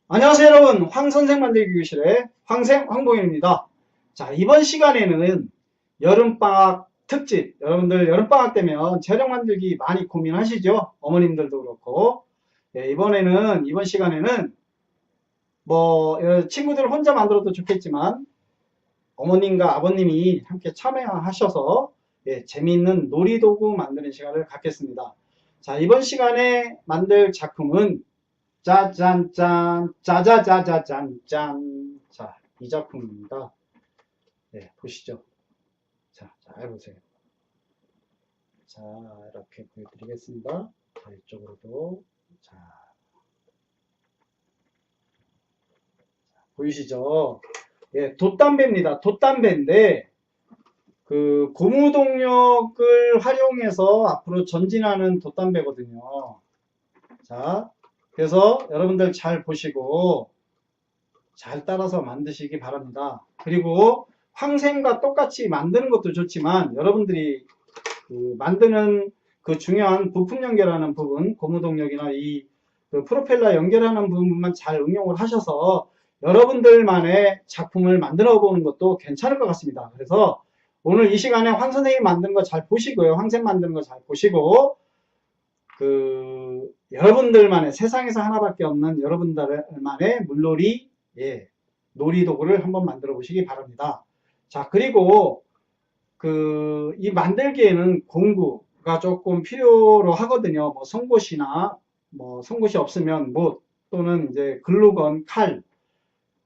안녕하세요 여러분, 황선생 만들기 교실의 황봉입니다. 자, 이번 시간에는 여름방학 특집, 여러분들 여름방학 되면 재료 만들기 많이 고민하시죠? 어머님들도 그렇고. 이번 시간에는 친구들 혼자 만들어도 좋겠지만 어머님과 아버님이 함께 참여하셔서 재미있는 놀이도구 만드는 시간을 갖겠습니다. 자, 이번 시간에 만들 작품은 짜잔짠, 짜자자자짠짠. 자, 이 작품입니다. 네, 보시죠. 자, 잘 보세요. 자, 이렇게 보여드리겠습니다. 자, 이쪽으로도. 자, 보이시죠? 예, 돛담배입니다. 돛담배인데, 그, 고무동력을 활용해서 앞으로 전진하는 돛담배거든요. 자, 그래서 여러분들 잘 보시고, 잘 따라서 만드시기 바랍니다. 그리고 황샘과 똑같이 만드는 것도 좋지만 여러분들이 그 만드는 그 중요한 부품 연결하는 부분, 고무동력이나 그 프로펠러 연결하는 부분만 잘 응용을 하셔서 여러분들만의 작품을 만들어 보는 것도 괜찮을 것 같습니다. 그래서 오늘 이 시간에 황 선생님 만드는 거 잘 보시고요. 황샘 만드는 거 잘 보시고, 그 여러분들만의, 세상에서 하나밖에 없는 여러분들만의 물놀이, 놀이도구를 한번 만들어 보시기 바랍니다. 자, 그리고 이 만들기에는 공구가 조금 필요로 하거든요. 뭐 송곳이나 송곳이 없으면 못, 또는 이제 글루건, 칼,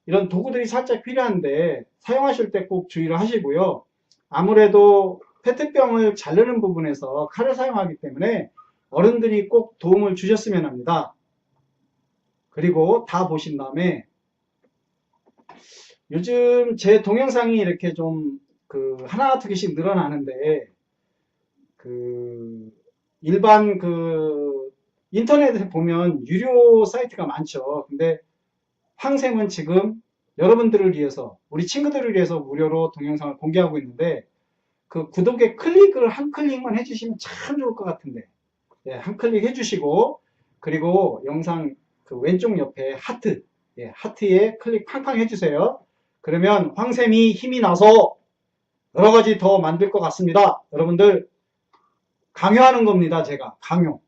이런 도구들이 살짝 필요한데 사용하실 때 꼭 주의를 하시고요. 아무래도 페트병을 자르는 부분에서 칼을 사용하기 때문에 어른들이 꼭 도움을 주셨으면 합니다. 그리고 다 보신 다음에 요즘 제 동영상이 이렇게 좀 하나 두 개씩 늘어나는데 일반 인터넷에 보면 유료 사이트가 많죠. 근데 황샘은 지금 여러분들을 위해서, 우리 친구들을 위해서 무료로 동영상을 공개하고 있는데 그 구독에 클릭을 한 클릭만 해주시면 참 좋을 것 같은데, 한 클릭 해주시고, 그리고 영상 왼쪽 옆에 하트, 하트에 클릭 팡팡 해주세요. 그러면 황샘이 힘이 나서 여러 가지 더 만들 것 같습니다. 여러분들 강요하는 겁니다. 제가 강요.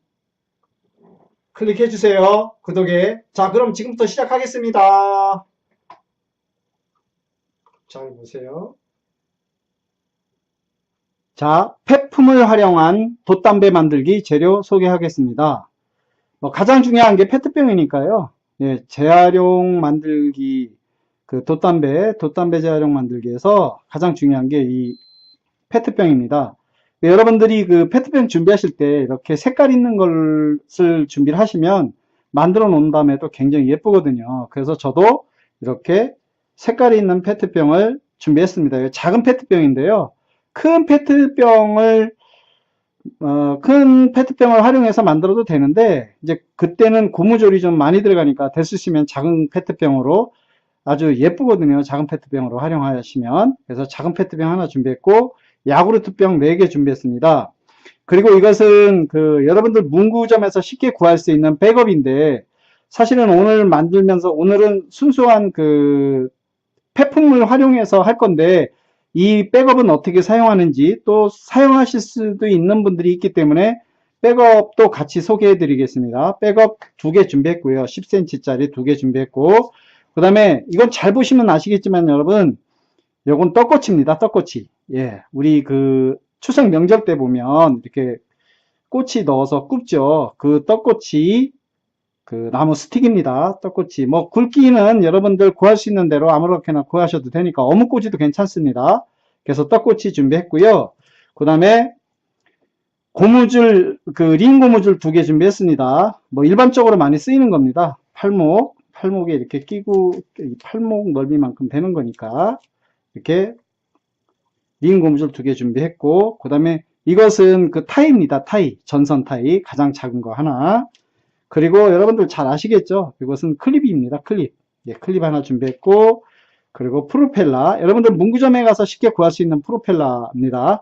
클릭해 주세요. 구독에. 자, 그럼 지금부터 시작하겠습니다. 잘 보세요. 자, 폐품을 활용한 돛담배 만들기 재료 소개하겠습니다. 가장 중요한 게 페트병이니까요. 재활용 만들기, 돛담배 재활용 만들기에서 가장 중요한 게 이 페트병입니다. 여러분들이 그 페트병 준비하실 때 이렇게 색깔 있는 것을 준비를 하시면 만들어 놓은 다음에도 굉장히 예쁘거든요. 그래서 저도 이렇게 색깔이 있는 페트병을 준비했습니다. 작은 페트병인데요. 큰 페트병을 활용해서 만들어도 되는데, 이제 그때는 고무줄이 좀 많이 들어가니까 됐으시면 작은 페트병으로, 아주 예쁘거든요. 작은 페트병으로 활용하시면. 그래서 작은 페트병 하나 준비했고, 야구르트병 4개 준비했습니다. 그리고 이것은 여러분들 문구점에서 쉽게 구할 수 있는 백업인데, 사실은 오늘 만들면서 오늘은 순수한 폐품을 활용해서 할 건데, 이 백업은 어떻게 사용하는지, 또 사용하실 수도 있는 분들이 있기 때문에 백업도 같이 소개해 드리겠습니다. 백업 2개 준비했고요. 10cm 짜리 2개 준비했고, 그 다음에 이건 잘 보시면 아시겠지만 여러분, 요건 떡꼬치입니다. 떡꼬치. 우리 추석 명절 때 보면 이렇게 꼬치 넣어서 굽죠. 그 떡꼬치, 나무 스틱입니다. 떡꼬치. 굵기는 여러분들 구할 수 있는 대로 아무렇게나 구하셔도 되니까 어묵꼬치도 괜찮습니다. 그래서 떡꼬치 준비했고요. 그 다음에 고무줄, 링 고무줄 2개 준비했습니다. 일반적으로 많이 쓰이는 겁니다. 팔목에 이렇게 끼고, 팔목 넓이만큼 되는 거니까 이렇게 링 고무줄 2개 준비했고, 그 다음에 이것은 타이입니다. 타이, 전선 타이, 가장 작은 거 하나. 그리고 여러분들 잘 아시겠죠? 이것은 클립입니다. 클립. 클립 하나 준비했고, 그리고 프로펠러. 여러분들 문구점에 가서 쉽게 구할 수 있는 프로펠러입니다.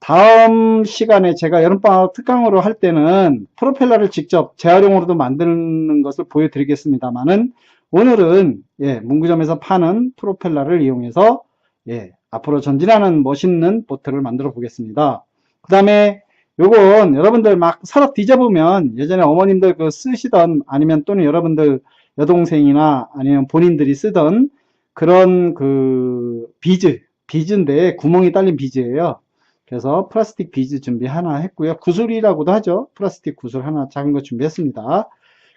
다음 시간에 제가 여름방학 특강으로 할 때는 프로펠러를 직접 재활용으로도 만드는 것을 보여드리겠습니다만은, 오늘은 문구점에서 파는 프로펠러를 이용해서 앞으로 전진하는 멋있는 보트를 만들어 보겠습니다. 그 다음에 요건 여러분들 막 서랍 뒤져보면 예전에 어머님들 그 쓰시던, 아니면 또는 여러분들 여동생이나 아니면 본인들이 쓰던 그런 그 비즈인데 구멍이 딸린 비즈예요. 그래서 플라스틱 비즈 준비 하나 했고요. 구슬이라고도 하죠. 플라스틱 구슬 하나 작은 거 준비했습니다.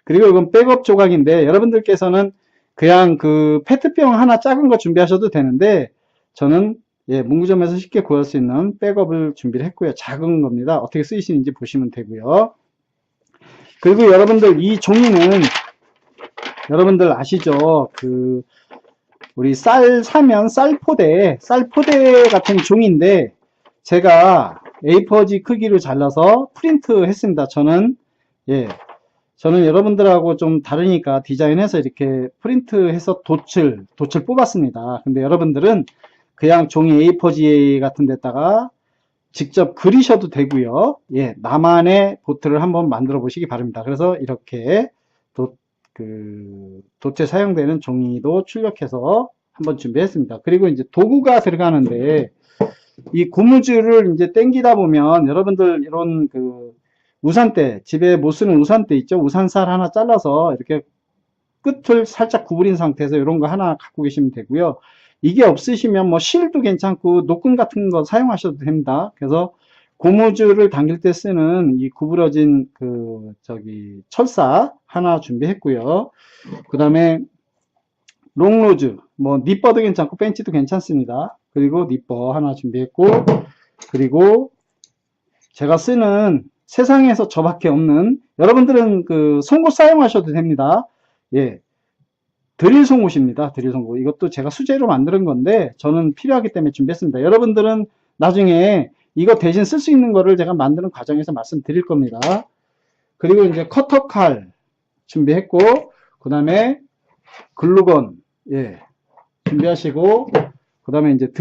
그리고 이건 백업 조각인데, 여러분들께서는 그냥 그 페트병 하나 작은 거 준비하셔도 되는데, 저는 문구점에서 쉽게 구할 수 있는 백업을 준비를 했고요. 작은 겁니다. 어떻게 쓰이시는지 보시면 되고요. 그리고 여러분들 이 종이는 여러분들 아시죠? 그 우리 쌀 사면 쌀포대 같은 종이인데, 제가 A4지 크기로 잘라서 프린트 했습니다. 저는 여러분들하고 좀 다르니까 디자인해서 이렇게 프린트해서 돛을 뽑았습니다. 근데 여러분들은 그냥 종이 A4지 같은 데다가 직접 그리셔도 되고요. 나만의 보트를 한번 만들어 보시기 바랍니다. 그래서 이렇게 돛에 사용되는 종이도 출력해서 한번 준비했습니다. 그리고 이제 도구가 들어가는데, 이 고무줄을 이제 당기다 보면 여러분들 이런 그 우산대, 집에 못 쓰는 우산대 있죠? 우산살 하나 잘라서 이렇게 끝을 살짝 구부린 상태에서 이런 거 하나 갖고 계시면 되고요. 이게 없으시면 뭐 실도 괜찮고 노끈 같은 거 사용하셔도 됩니다. 그래서 고무줄을 당길 때 쓰는 이 구부러진 철사 하나 준비했고요. 그 다음에 롱로즈, 뭐 니퍼도 괜찮고 벤치도 괜찮습니다. 그리고 니퍼 하나 준비했고, 그리고 제가 쓰는 세상에서 저밖에 없는, 여러분들은 그 송곳 사용하셔도 됩니다. 드릴 송곳입니다. 드릴 송곳. 이것도 제가 수제로 만드는 건데 저는 필요하기 때문에 준비했습니다. 여러분들은 나중에 이거 대신 쓸 수 있는 거를 제가 만드는 과정에서 말씀드릴 겁니다. 그리고 이제 커터 칼 준비했고, 그 다음에 글루건 준비하시고, 그 다음에 이제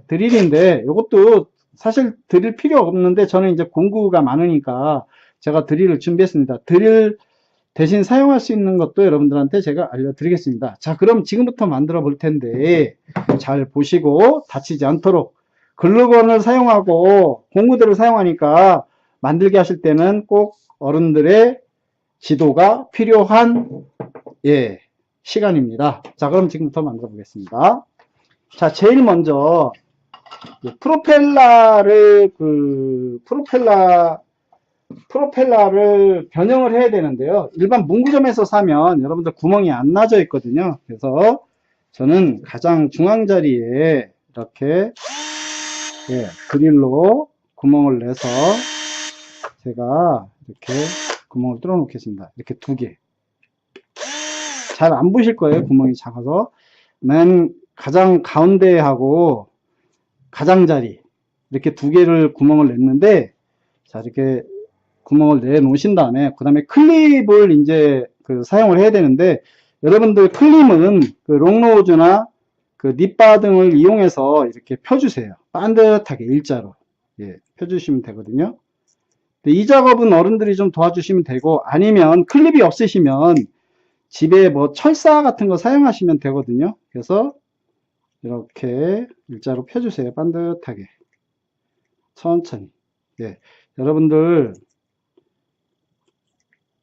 드릴인데 이것도 사실 드릴 필요 없는데 저는 이제 공구가 많으니까 제가 드릴을 준비했습니다. 드릴 대신 사용할 수 있는 것도 여러분들한테 제가 알려드리겠습니다. 자, 그럼 지금부터 만들어 볼 텐데 잘 보시고 다치지 않도록, 글루건을 사용하고 공구들을 사용하니까 만들게 하실 때는 꼭 어른들의 지도가 필요한 시간입니다. 자, 그럼 지금부터 만들어 보겠습니다. 자, 제일 먼저 프로펠러를 변형을 해야 되는데요. 일반 문구점에서 사면 여러분들 구멍이 안 나져 있거든요. 그래서 저는 가장 중앙 자리에 이렇게 드릴로 구멍을 내서 제가 이렇게 구멍을 뚫어 놓겠습니다. 이렇게 두 개. 잘 안 보실 거예요. 구멍이 작아서. 맨 가장 가운데 하고 가장자리 이렇게 두 개를 구멍을 냈는데, 자, 이렇게 구멍을 내 놓으신 다음에 그 다음에 클립을 이제 사용을 해야 되는데, 여러분들 클립은 그 롱로즈나 그 닛바 등을 이용해서 이렇게 펴주세요. 반듯하게 일자로 펴주시면 되거든요. 이 작업은 어른들이 좀 도와주시면 되고, 아니면 클립이 없으시면 집에 뭐 철사 같은 거 사용하시면 되거든요. 그래서 이렇게 일자로 펴주세요. 반듯하게 천천히. 여러분들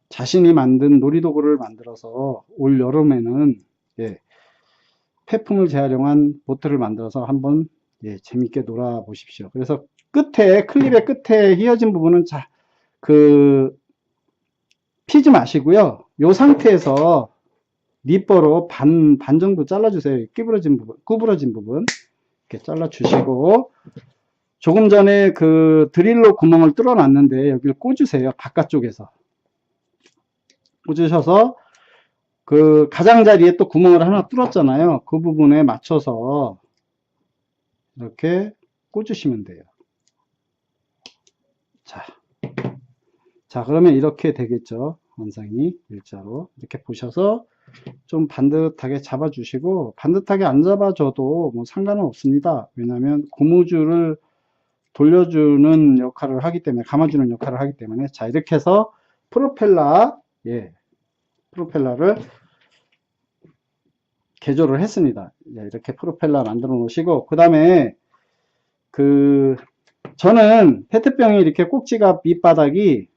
자신이 만든 놀이도구를 만들어서 올 여름에는 폐품을 재활용한 보트를 만들어서 한번 재밌게 놀아 보십시오. 그래서 클립의 끝에 휘어진 부분은 피지 마시고요. 이 상태에서 니퍼로 반 정도 잘라주세요. 구부러진 부분 이렇게 잘라주시고, 조금 전에 그 드릴로 구멍을 뚫어 놨는데 여기를 꽂으세요. 바깥쪽에서 꽂으셔서 그 가장자리에 또 구멍을 하나 뚫었잖아요. 그 부분에 맞춰서 이렇게 꽂으시면 돼요. 자, 그러면 이렇게 되겠죠. 원상이 일자로 이렇게 보셔서 좀 반듯하게 잡아주시고, 반듯하게 안 잡아줘도 뭐 상관은 없습니다. 왜냐하면 고무줄을 돌려주는 역할을 하기 때문에, 감아주는 역할을 하기 때문에. 자, 이렇게 해서 프로펠러를 개조를 했습니다. 이렇게 프로펠러 만들어 놓으시고, 그 다음에 저는 페트병이 이렇게 꼭지가 밑바닥이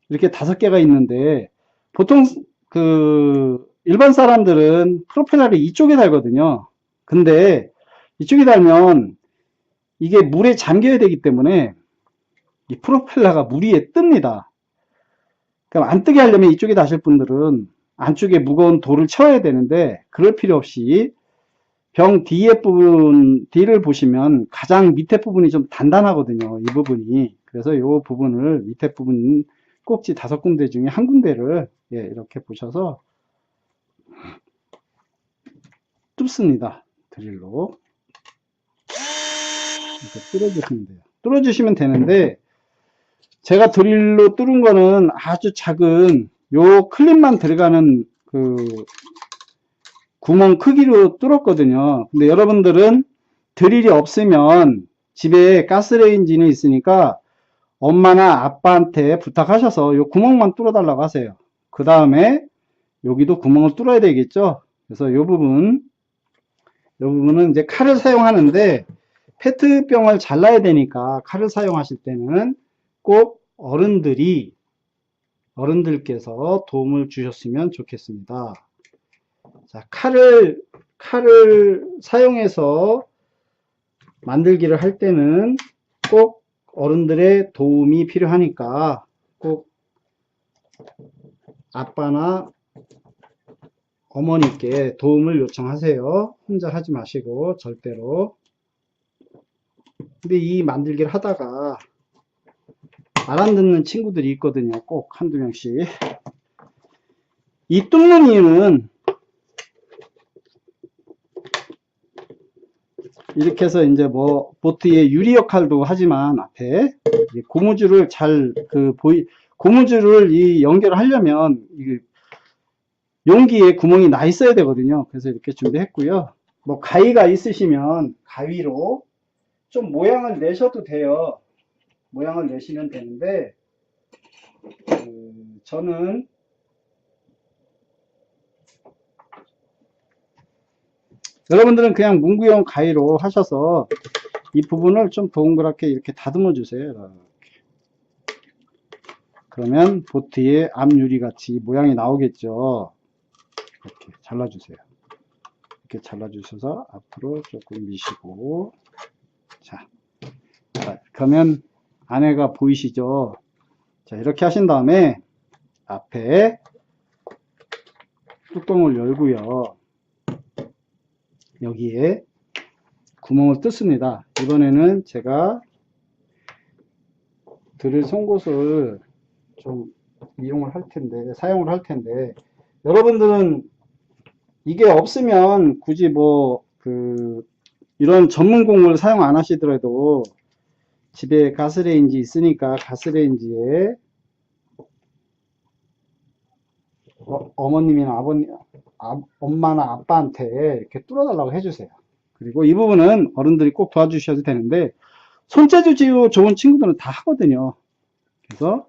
이렇게 5개가 있는데, 보통 일반 사람들은 프로펠러를 이쪽에 달거든요. 근데 이쪽에 달면 이게 물에 잠겨야 되기 때문에 이 프로펠러가 물 위에 뜹니다. 그럼 안 뜨게 하려면 이쪽에 다실 분들은 안쪽에 무거운 돌을 채워야 되는데, 그럴 필요 없이 병 뒤에 부분, 뒤를 보시면 가장 밑에 부분이 좀 단단하거든요. 이 부분이. 그래서 이 부분을, 밑에 부분 꼭지 5군데 중에 한 군데를 이렇게 보셔서 뚫습니다. 드릴로. 이렇게 뚫어주시면 돼요. 뚫어주시면 되는데, 제가 드릴로 뚫은 거는 아주 작은 요 클립만 들어가는 구멍 크기로 뚫었거든요. 근데 여러분들은 드릴이 없으면 집에 가스레인지는 있으니까 엄마나 아빠한테 부탁하셔서 요 구멍만 뚫어 달라고 하세요. 그 다음에 여기도 구멍을 뚫어야 되겠죠. 그래서 요 부분은 이제 칼을 사용하는데, 페트병을 잘라야 되니까 칼을 사용하실 때는 꼭 어른들께서 도움을 주셨으면 좋겠습니다. 자, 칼을 사용해서 만들기를 할 때는 꼭 어른들의 도움이 필요하니까 꼭 아빠나 어머니께 도움을 요청하세요. 혼자 하지 마시고, 절대로. 근데 이 만들기를 하다가 말 안 듣는 친구들이 있거든요. 꼭 한두 명씩. 이 뚫는 이유는 이렇게 해서 이제 보트의 유리 역할도 하지만, 앞에 고무줄을 고무줄을 연결하려면 용기에 구멍이 나 있어야 되거든요. 그래서 이렇게 준비했고요. 가위가 있으시면 가위로 좀 모양을 내셔도 돼요. 모양을 내시면 되는데, 저는 여러분들은 그냥 문구용 가위로 하셔서 이 부분을 좀 동그랗게 이렇게 다듬어 주세요. 이렇게. 그러면 보트의 앞유리 같이 모양이 나오겠죠. 이렇게 잘라주세요. 이렇게 잘라주셔서 앞으로 조금 미시고, 자, 그러면 안에가 보이시죠? 자, 이렇게 하신 다음에 앞에 뚜껑을 열고요. 여기에 구멍을 뚫습니다. 이번에는 제가 드릴 송곳을 좀 사용을 할 텐데, 여러분들은 이게 없으면 굳이 이런 전문 공을 사용 안 하시더라도 집에 가스레인지 있으니까 가스레인지에 어머님이나 엄마나 아빠한테 이렇게 뚫어달라고 해주세요. 그리고 이 부분은 어른들이 꼭 도와주셔도 되는데, 손재주 좋은 친구들은 다 하거든요. 그래서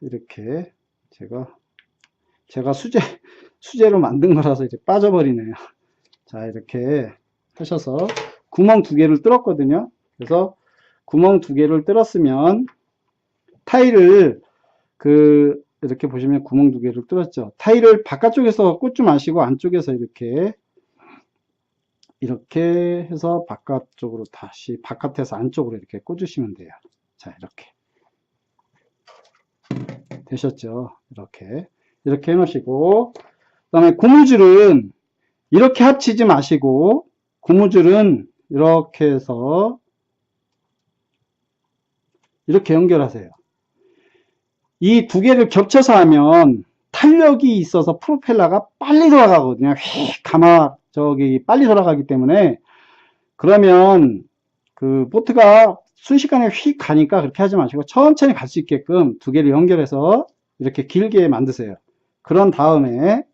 이렇게 제가 수제로 만든 거라서 이제 빠져버리네요. 자, 이렇게 하셔서 구멍 2개를 뚫었거든요. 그래서 구멍 2개를 뚫었으면 타일을 이렇게 보시면 구멍 2개를 뚫었죠. 타일을 바깥쪽에서 꽂지 마시고 안쪽에서 이렇게 해서 바깥쪽으로 다시 바깥에서 안쪽으로 이렇게 꽂으시면 돼요. 자, 이렇게 되셨죠. 이렇게 해 놓으시고, 그 다음에 고무줄은 이렇게 합치지 마시고, 고무줄은 이렇게 해서 이렇게 연결하세요. 이 2개를 겹쳐서 하면 탄력이 있어서 프로펠러가 빨리 돌아가거든요. 빨리 돌아가기 때문에, 그러면 보트가 순식간에 휙 가니까 그렇게 하지 마시고 천천히 갈 수 있게끔 2개를 연결해서 이렇게 길게 만드세요. 그런 다음에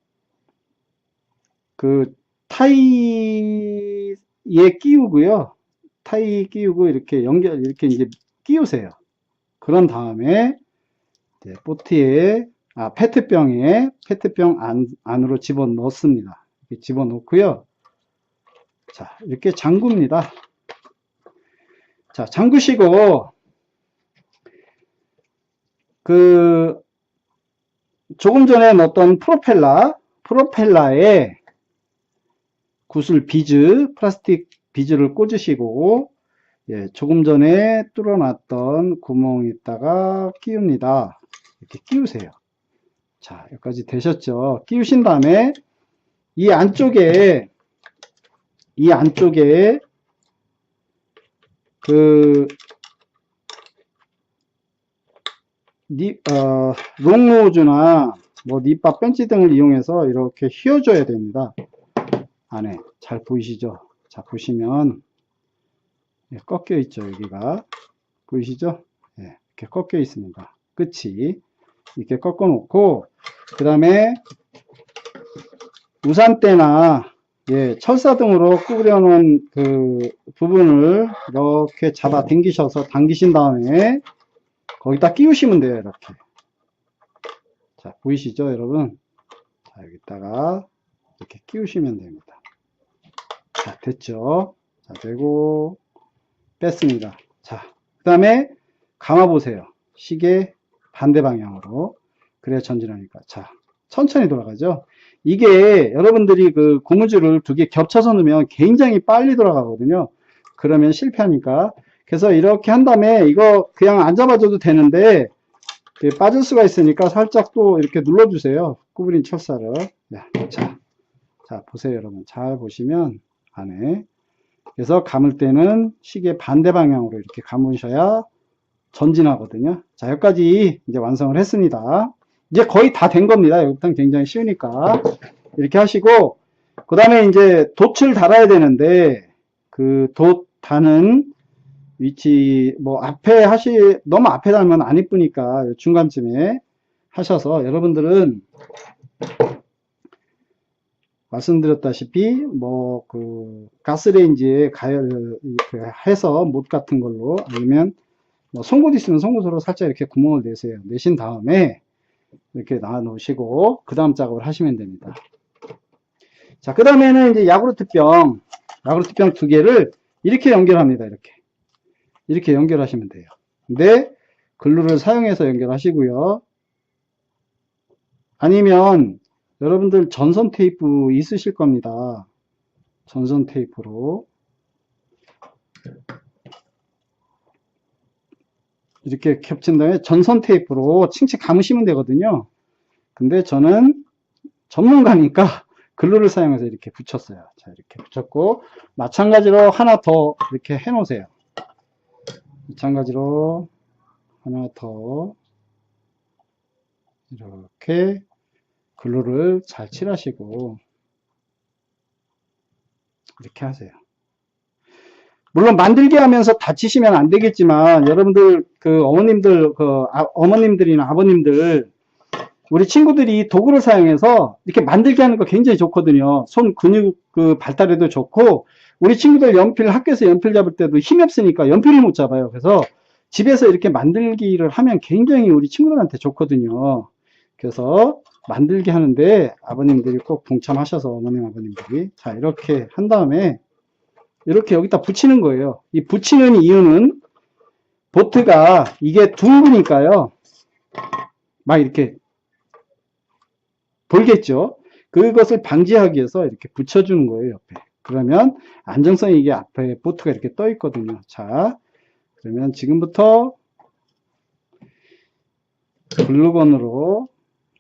타이에 끼우고요. 타이 끼우고 이렇게 이제 끼우세요. 그런 다음에 보트에 페트병 안으로 집어 넣습니다. 이렇게 집어넣고요. 자, 이렇게 잠굽니다. 자, 잠그시고, 조금 전에 넣었던 프로펠러에 구슬 비즈, 플라스틱 비즈를 꽂으시고, 예, 조금 전에 뚫어놨던 구멍에다가 끼웁니다. 이렇게 끼우세요. 자, 여기까지 되셨죠? 끼우신 다음에 이 안쪽에 롱노즈나 뭐 닙바 벤치 등을 이용해서 이렇게 휘어줘야 됩니다. 안에 잘 보이시죠? 자, 보시면 꺾여 있죠. 여기가 보이시죠? 예, 이렇게 꺾여 있습니다. 끝이 이렇게 꺾어 놓고, 그 다음에 우산대나 철사 등으로 꾸려 놓은 그 부분을 이렇게 잡아 당기셔서 당기신 다음에 거기다 끼우시면 돼요. 이렇게. 자, 보이시죠, 여러분? 자, 여기다가 이렇게 끼우시면 됩니다. 자, 됐죠? 자, 되고 뺐습니다. 자, 그 다음에 감아 보세요. 시계 반대 방향으로. 그래야 전진하니까. 자, 천천히 돌아가죠. 이게 여러분들이 그 고무줄을 두 개 겹쳐서 넣으면 굉장히 빨리 돌아가거든요. 그러면 실패하니까. 그래서 이렇게 한 다음에 이거 그냥 안 잡아줘도 되는데 빠질 수가 있으니까 살짝 또 이렇게 눌러주세요. 구부린 철사를. 자, 보세요, 여러분. 잘 보시면 안에. 그래서 감을 때는 시계 반대 방향으로 이렇게 감으셔야 전진하거든요. 자, 여기까지 이제 완성을 했습니다. 이제 거의 다 된 겁니다. 여기부터는 굉장히 쉬우니까. 이렇게 하시고, 그 다음에 이제 돛을 달아야 되는데, 그 돛 다는 위치, 뭐, 너무 앞에 달면 안 이쁘니까 중간쯤에 하셔서, 여러분들은 말씀드렸다시피, 뭐, 가스레인지에 해서 못 같은 걸로, 아니면 뭐 송곳 있으면 송곳으로 살짝 이렇게 구멍을 내세요. 내신 다음에 이렇게 놔 놓으시고 그 다음 작업을 하시면 됩니다. 자, 그 다음에는 이제 야구르트병 두 개를 이렇게 연결합니다. 이렇게 연결하시면 돼요. 근데 글루를 사용해서 연결하시고요. 아니면 여러분들 전선 테이프 있으실 겁니다. 전선 테이프로 이렇게 겹친 다음에 전선 테이프로 칭칭 감으시면 되거든요. 근데 저는 전문가니까 글루를 사용해서 이렇게 붙였어요. 자, 이렇게 붙였고, 마찬가지로 하나 더 이렇게 해 놓으세요. 마찬가지로 하나 더 이렇게 글루를 잘 칠하시고 이렇게 하세요. 물론 만들게 하면서 다치시면 안 되겠지만 여러분들 어머님들이나 아버님들 우리 친구들이 도구를 사용해서 이렇게 만들게 하는 거 굉장히 좋거든요. 손 근육 발달에도 좋고, 우리 친구들 학교에서 연필 잡을 때도 힘이 없으니까 연필을 못 잡아요. 그래서 집에서 이렇게 만들기를 하면 굉장히 우리 친구들한테 좋거든요. 그래서 만들게 하는데 아버님들이 꼭 동참하셔서, 어머님 아버님들이. 자, 이렇게 한 다음에 이렇게 여기다 붙이는 거예요. 이 붙이는 이유는 보트가 이게 둥그니까요. 막 이렇게 돌겠죠. 그것을 방지하기 위해서 이렇게 붙여주는 거예요, 옆에. 그러면 안정성이 이게 앞에 보트가 이렇게 떠 있거든요. 자, 그러면 지금부터 글루건으로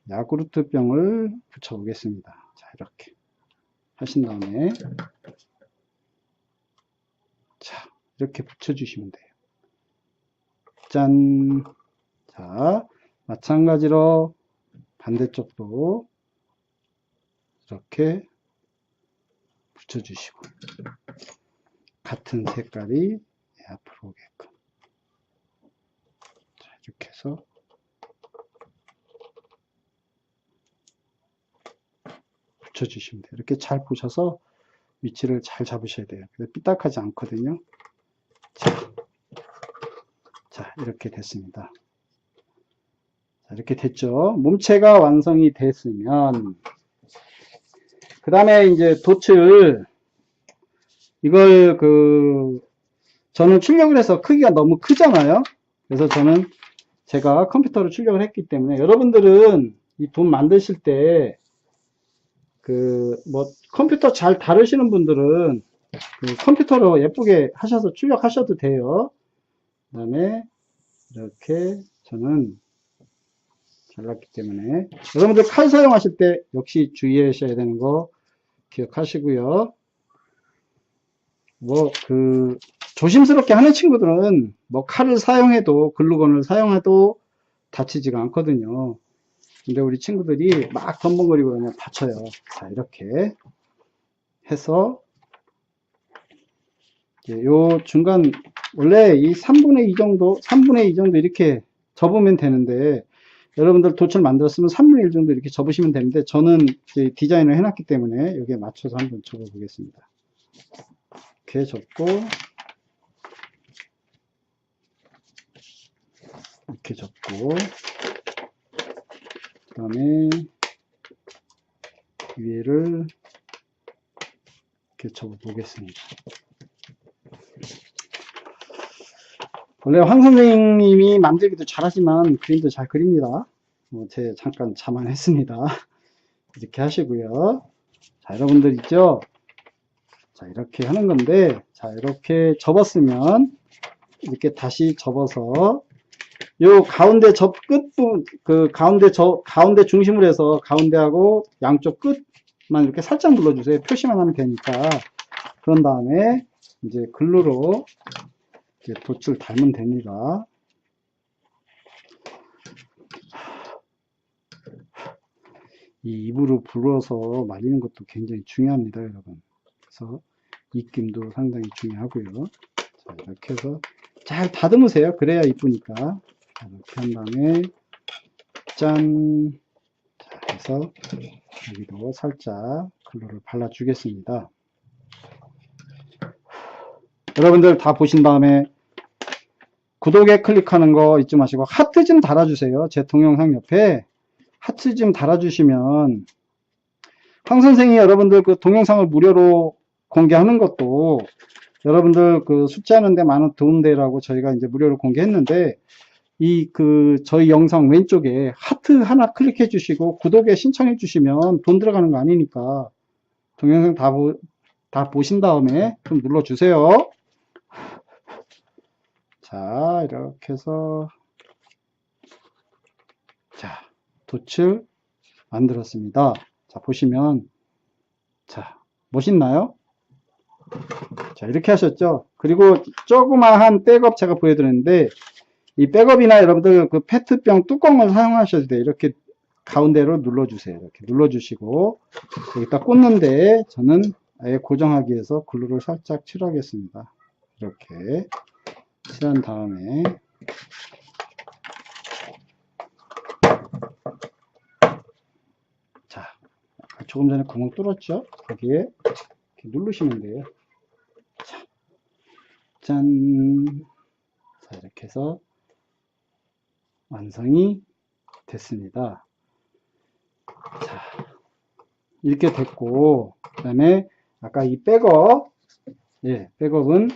야구르트 병을 붙여 보겠습니다. 자, 이렇게 하신 다음에 자, 이렇게 붙여주시면 돼요. 짠. 자, 마찬가지로 반대쪽도 이렇게 붙여주시고 같은 색깔이 앞으로 오게끔. 자, 이렇게 해서 붙여주시면 돼요. 이렇게 잘 보셔서 위치를 잘 잡으셔야 돼요. 삐딱하지 않거든요. 자, 이렇게 됐습니다. 자, 이렇게 됐죠. 몸체가 완성이 됐으면 그 다음에 이제 돛을, 이걸 저는 출력을 해서 크기가 너무 크잖아요. 그래서 저는 제가 컴퓨터로 출력을 했기 때문에 여러분들은 이 돛 만드실 때 컴퓨터 잘 다루시는 분들은 컴퓨터로 예쁘게 하셔서 출력하셔도 돼요. 그 다음에 이렇게 저는 잘랐기 때문에 여러분들 칼 사용하실 때 역시 주의하셔야 되는 거 기억하시고요. 조심스럽게 하는 친구들은 칼을 사용해도, 글루건을 사용해도 다치지가 않거든요. 근데 우리 친구들이 막 덤벙거리고 그러면 다쳐요. 자, 이렇게 해서 요 중간, 원래 이 3분의 2 정도, 3분의 2 정도 이렇게 접으면 되는데, 여러분들 돛을 만들었으면 3분의 1 정도 이렇게 접으시면 되는데, 저는 디자인을 해놨기 때문에 여기에 맞춰서 한번 접어 보겠습니다. 이렇게 접고, 이렇게 접고, 그 다음에 위에를 이렇게 접어 보겠습니다. 원래 황 선생님이 만들기도 잘하지만 그림도 잘 그립니다. 제 잠깐 자만했습니다. 이렇게 하시고요. 자, 여러분들 있죠? 자, 이렇게 하는 건데, 자, 이렇게 접었으면 이렇게 다시 접어서 요 가운데 끝부분, 가운데 중심으로 해서 가운데하고 양쪽 끝만 이렇게 살짝 눌러주세요. 표시만 하면 되니까. 그런 다음에 이제 글루로 이렇게 돛을 달면 됩니다. 이 입으로 불어서 말리는 것도 굉장히 중요합니다, 여러분. 그래서 입김도 상당히 중요하고요. 자, 이렇게 해서 잘 다듬으세요. 그래야 이쁘니까. 자, 이렇게 한 다음에 짠. 자, 해서 여기도 살짝 글루를 발라주겠습니다. 여러분들 다 보신 다음에 구독에 클릭하는 거 잊지 마시고 하트 좀 달아주세요. 제 동영상 옆에 하트 좀 달아주시면 황 선생이 여러분들 동영상을 무료로 공개하는 것도 여러분들 숙지하는 데 많은 도움되라고 저희가 이제 무료로 공개했는데, 저희 영상 왼쪽에 하트 하나 클릭해 주시고 구독에 신청해 주시면 돈 들어가는 거 아니니까 동영상 다 보신 다음에 좀 눌러주세요. 자, 이렇게 해서 자, 돛을 만들었습니다. 자, 보시면 자, 멋있나요? 자, 이렇게 하셨죠? 그리고 조그마한 백업 제가 보여드렸는데, 이 백업이나 여러분들 페트병 뚜껑을 사용하셔도 돼요. 이렇게 가운데로 눌러주세요. 이렇게 눌러주시고, 여기다 꽂는데, 저는 아예 고정하기 위해서 글루를 살짝 칠하겠습니다. 이렇게 칠한 다음에, 자, 조금 전에 구멍 뚫었죠? 거기에 이렇게 누르시면 돼요. 자, 짠. 자, 이렇게 해서 완성이 됐습니다. 자, 이렇게 됐고, 그 다음에 아까 이 백업, 백업은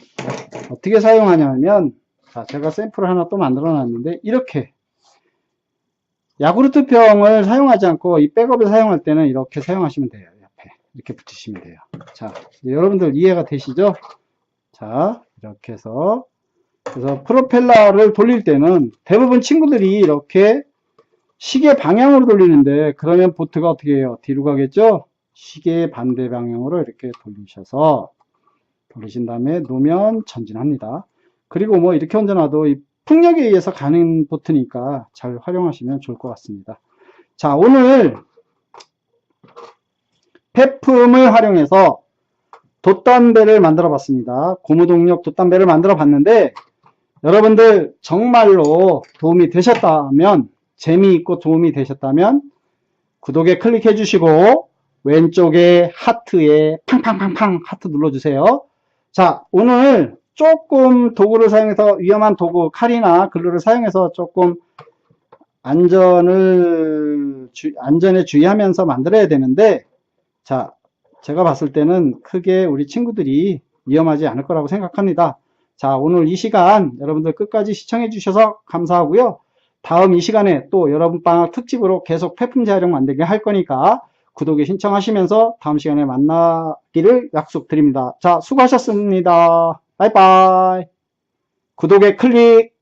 어떻게 사용하냐면, 자, 제가 샘플을 하나 또 만들어 놨는데, 이렇게 야구르트 병을 사용하지 않고 이 백업을 사용할 때는 이렇게 사용하시면 돼요. 옆에 이렇게 붙이시면 돼요. 자, 여러분들 이해가 되시죠? 자, 이렇게 해서, 그래서 프로펠러를 돌릴 때는 대부분 친구들이 이렇게 시계 방향으로 돌리는데, 그러면 보트가 어떻게 해요? 뒤로 가겠죠? 시계 반대 방향으로 이렇게 돌리신 다음에 놓으면 전진합니다. 그리고 이렇게 얹어놔도 이 풍력에 의해서 가는 보트니까 잘 활용하시면 좋을 것 같습니다. 자, 오늘 폐품을 활용해서 돛담배를 만들어 봤습니다. 고무동력 돛담배를 만들어 봤는데, 여러분들 정말로 도움이 되셨다면, 재미있고 도움이 되셨다면 구독에 클릭해 주시고 왼쪽에 하트에 팡팡팡팡 하트 눌러주세요. 자, 오늘 조금 도구를 사용해서, 위험한 도구 칼이나 글루를 사용해서 조금 안전에 주의하면서 만들어야 되는데, 자, 제가 봤을 때는 크게 우리 친구들이 위험하지 않을 거라고 생각합니다. 자, 오늘 이 시간 여러분들 끝까지 시청해 주셔서 감사하고요. 다음 이 시간에 또 여러분 방학 특집으로 계속 폐품 재활용 만들기 할 거니까 구독에 신청하시면서 다음 시간에 만나기를 약속드립니다. 자, 수고하셨습니다. 바이바이. 구독에 클릭.